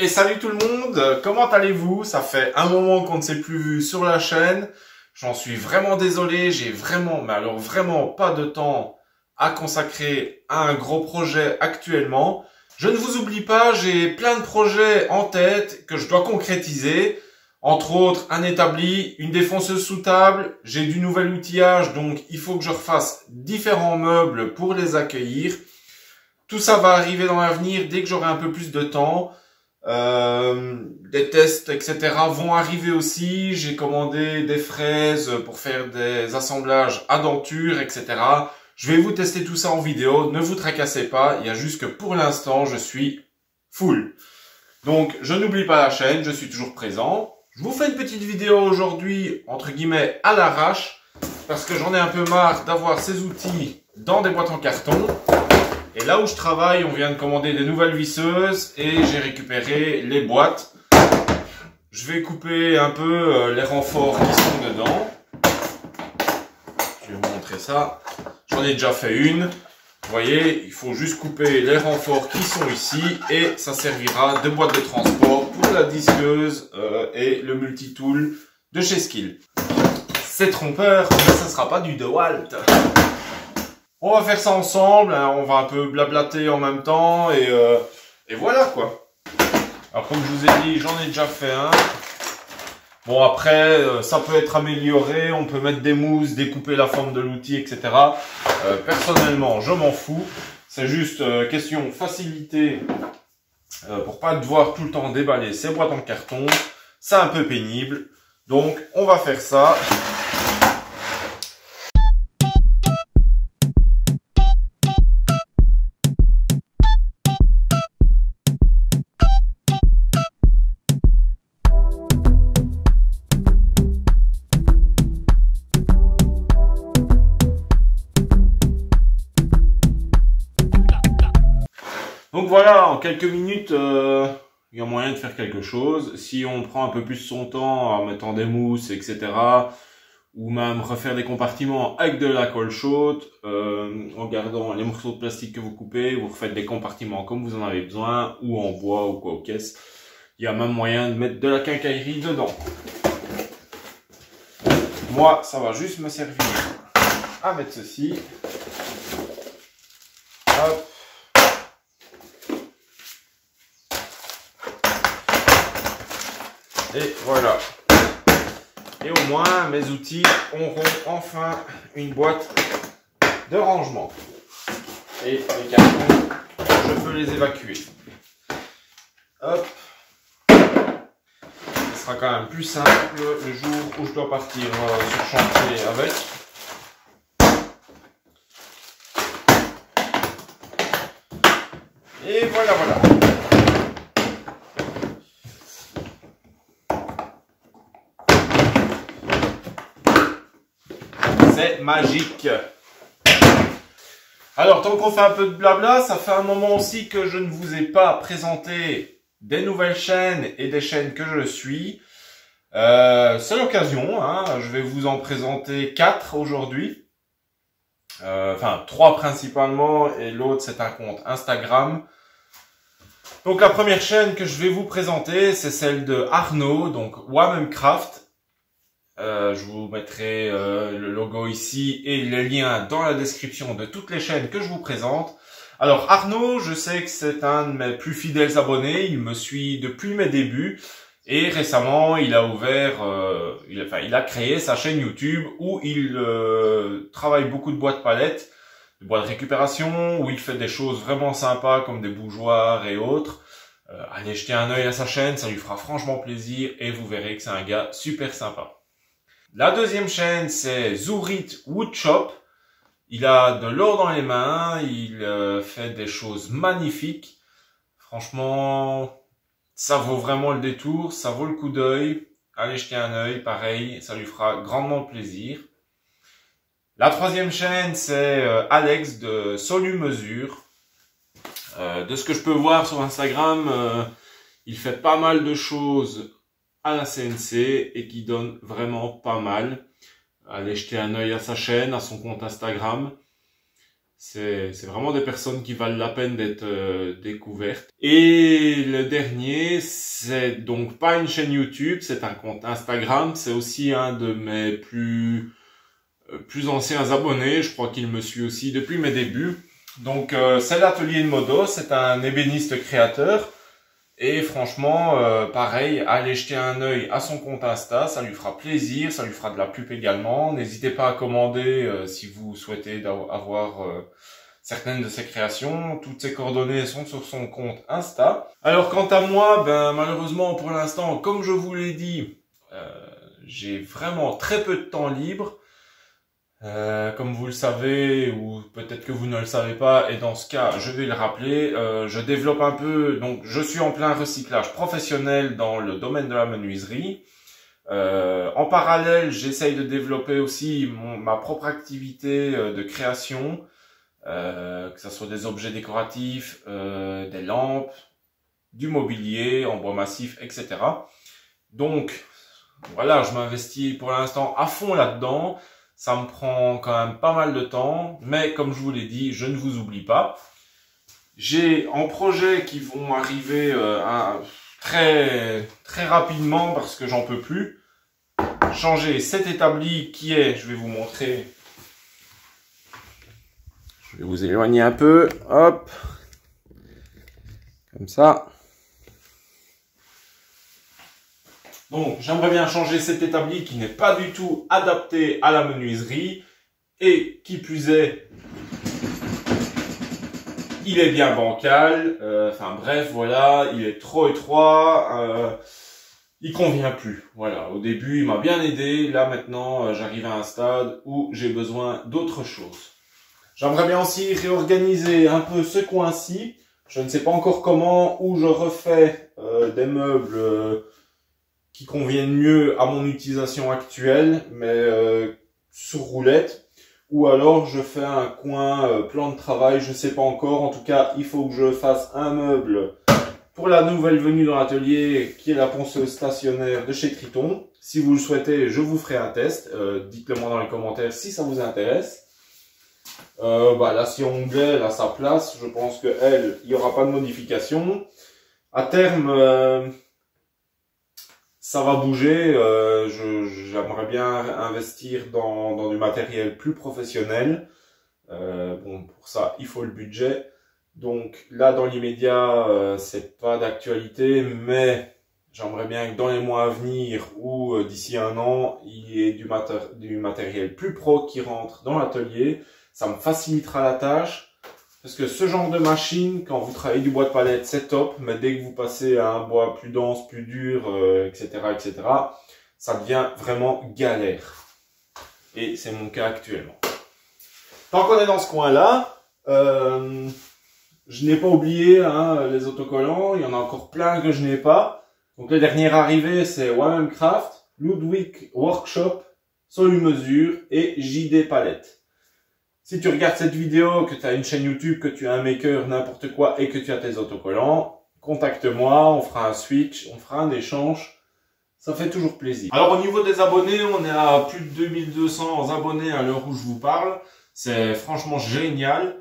Et salut tout le monde, comment allez-vous? Ça fait un moment qu'on ne s'est plus vu sur la chaîne. J'en suis vraiment désolé, j'ai vraiment, mais alors vraiment pas de temps à consacrer à un gros projet actuellement. Je ne vous oublie pas, j'ai plein de projets en tête que je dois concrétiser. Entre autres, un établi, une défonceuse sous table, j'ai du nouvel outillage, donc il faut que je refasse différents meubles pour les accueillir. Tout ça va arriver dans l'avenir dès que j'aurai un peu plus de temps. Des tests, etc. vont arriver aussi. J'ai commandé des fraises pour faire des assemblages à denture, etc. Je vais vous tester tout ça en vidéo. Ne vous tracassez pas. Il y a juste que pour l'instant, je suis full. Donc, je n'oublie pas la chaîne. Je suis toujours présent. Je vous fais une petite vidéo aujourd'hui, entre guillemets, à l'arrache. Parce que j'en ai un peu marre d'avoir ces outils dans des boîtes en carton. Et là où je travaille, on vient de commander des nouvelles visseuses et j'ai récupéré les boîtes. Je vais couper un peu les renforts qui sont dedans. Je vais vous montrer ça. J'en ai déjà fait une. Vous voyez, il faut juste couper les renforts qui sont ici et ça servira de boîte de transport pour la disqueuse et le multitool de chez Skil. C'est trompeur, mais ça ne sera pas du DeWalt. On va faire ça ensemble, hein, on va un peu blablater en même temps et voilà quoi. Alors comme je vous ai dit, j'en ai déjà fait un. Bon après, ça peut être amélioré, on peut mettre des mousses, découper la forme de l'outil, etc. Personnellement, je m'en fous. C'est juste question facilité pour pas devoir tout le temps déballer ces boîtes en carton. C'est un peu pénible. Donc on va faire ça. Donc voilà, en quelques minutes, il y a moyen de faire quelque chose. Si on prend un peu plus son temps en mettant des mousses, etc., ou même refaire des compartiments avec de la colle chaude, en gardant les morceaux de plastique que vous coupez, vous refaites des compartiments comme vous en avez besoin, ou en bois ou quoi aux caisses. Il y a même moyen de mettre de la quincaillerie dedans. Moi, ça va juste me servir à mettre ceci. Hop. Et voilà. Et au moins, mes outils auront enfin une boîte de rangement. Et les cartons, je peux les évacuer. Hop. Ce sera quand même plus simple le jour où je dois partir sur chantier avec. Et voilà, voilà. C'est magique. Alors, tant qu'on fait un peu de blabla, ça fait un moment aussi que je ne vous ai pas présenté des nouvelles chaînes et des chaînes que je suis. C'est l'occasion, hein. Je vais vous en présenter 4 aujourd'hui. Enfin, 3 principalement et l'autre c'est un compte Instagram. Donc la première chaîne que je vais vous présenter, c'est celle de Arnaud, donc Wamemcraft. Je vous mettrai le logo ici et les liens dans la description de toutes les chaînes que je vous présente. Alors Arnaud, je sais que c'est un de mes plus fidèles abonnés, il me suit depuis mes débuts et récemment il a ouvert, il a créé sa chaîne YouTube où il travaille beaucoup de boîtes palettes, de boîtes de récupération, où il fait des choses vraiment sympas comme des bougeoirs et autres. Allez jeter un œil à sa chaîne, ça lui fera franchement plaisir et vous verrez que c'est un gars super sympa. La deuxième chaîne, c'est Zourit Woodshop. Il a de l'or dans les mains, il fait des choses magnifiques. Franchement, ça vaut vraiment le détour, ça vaut le coup d'œil. Allez jeter un œil, pareil, ça lui fera grandement plaisir. La troisième chaîne, c'est Alex de Solu Mesure. De ce que je peux voir sur Instagram, il fait pas mal de choses à la CNC et qui donne vraiment pas mal. Allez jeter un œil à sa chaîne, à son compte Instagram. C'est vraiment des personnes qui valent la peine d'être découvertes. Et le dernier, c'est donc pas une chaîne YouTube, c'est un compte Instagram. C'est aussi un de mes plus anciens abonnés. Je crois qu'il me suit aussi depuis mes débuts. Donc c'est l'Atelier de Modo, c'est un ébéniste créateur. Et franchement, pareil, allez jeter un œil à son compte Insta, ça lui fera plaisir, ça lui fera de la pub également. N'hésitez pas à commander si vous souhaitez avoir certaines de ses créations. Toutes ses coordonnées sont sur son compte Insta. Alors quant à moi, malheureusement pour l'instant, comme je vous l'ai dit, j'ai vraiment très peu de temps libre. Comme vous le savez, ou peut-être que vous ne le savez pas, et dans ce cas, je vais le rappeler, je développe un peu, donc je suis en plein recyclage professionnel dans le domaine de la menuiserie. En parallèle, j'essaye de développer aussi ma propre activité de création, que ce soit des objets décoratifs, des lampes, du mobilier en bois massif, etc. Donc, voilà, je m'investis pour l'instant à fond là-dedans. Ça me prend quand même pas mal de temps, mais comme je vous l'ai dit, je ne vous oublie pas. J'ai en projet qui vont arriver très rapidement parce que j'en peux plus. Changer cet établi qui est, je vais vous montrer. Je vais vous éloigner un peu, hop, comme ça. Donc, j'aimerais bien changer cet établi qui n'est pas du tout adapté à la menuiserie. Et qui plus est, il est bien bancal. Enfin bref, voilà, il est trop étroit. Il convient plus. Voilà, au début, il m'a bien aidé. Là, maintenant, j'arrive à un stade où j'ai besoin d'autre chose. J'aimerais bien aussi réorganiser un peu ce coin-ci. Je ne sais pas encore comment, où je refais des meubles... qui conviennent mieux à mon utilisation actuelle, mais sur roulette, ou alors je fais un coin plan de travail, je sais pas encore. En tout cas, il faut que je fasse un meuble pour la nouvelle venue dans l'atelier, qui est la ponceuse stationnaire de chez Triton. Si vous le souhaitez, je vous ferai un test. Dites-le moi dans les commentaires si ça vous intéresse. La scie onglet, elle a sa place. Je pense que elle, il n'y aura pas de modification. À terme... ça va bouger, j'aimerais bien investir dans du matériel plus professionnel. Bon, pour ça, il faut le budget. Donc là, dans l'immédiat, c'est pas d'actualité, mais j'aimerais bien que dans les mois à venir ou d'ici un an, il y ait du matériel plus pro qui rentre dans l'atelier. Ça me facilitera la tâche. Parce que ce genre de machine, quand vous travaillez du bois de palette, c'est top, mais dès que vous passez à un bois plus dense, plus dur, etc., ça devient vraiment galère. Et c'est mon cas actuellement. Tant qu'on est dans ce coin-là, je n'ai pas oublié les autocollants, il y en a encore plein que je n'ai pas. Donc le dernier arrivé, c'est WM Craft, Ludwig Workshop, Solu Mesure et JD Palette. Si tu regardes cette vidéo, que tu as une chaîne YouTube, que tu as un maker, n'importe quoi, et que tu as tes autocollants, contacte-moi, on fera un switch, on fera un échange. Ça fait toujours plaisir. Alors au niveau des abonnés, on est à plus de 2200 abonnés à l'heure où je vous parle. C'est franchement génial.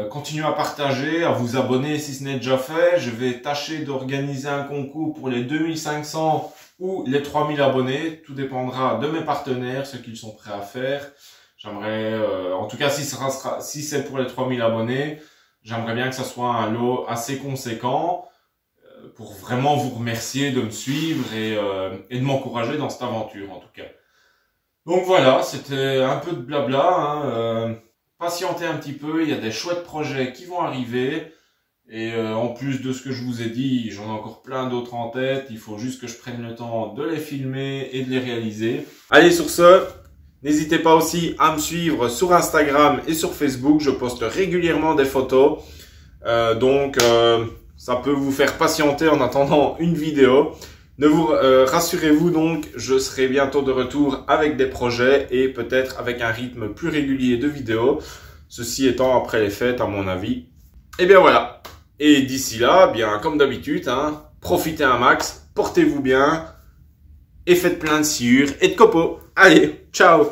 Continuez à partager, à vous abonner si ce n'est déjà fait. Je vais tâcher d'organiser un concours pour les 2500 ou les 3000 abonnés. Tout dépendra de mes partenaires, ce qu'ils sont prêts à faire. J'aimerais, en tout cas, si c'est pour les 3000 abonnés, j'aimerais bien que ça soit un lot assez conséquent pour vraiment vous remercier de me suivre et de m'encourager dans cette aventure, en tout cas. Donc voilà, c'était un peu de blabla. Patientez un petit peu, il y a des chouettes projets qui vont arriver. Et en plus de ce que je vous ai dit, j'en ai encore plein d'autres en tête. Il faut juste que je prenne le temps de les filmer et de les réaliser. Allez, sur ce... n'hésitez pas aussi à me suivre sur Instagram et sur Facebook. Je poste régulièrement des photos. Ça peut vous faire patienter en attendant une vidéo. Rassurez-vous donc, je serai bientôt de retour avec des projets et peut-être avec un rythme plus régulier de vidéos. Ceci étant après les fêtes à mon avis. Et bien voilà. Et d'ici là, bien comme d'habitude, profitez un max, portez-vous bien. Et faites plein de sciures et de copeaux. Allez, ciao!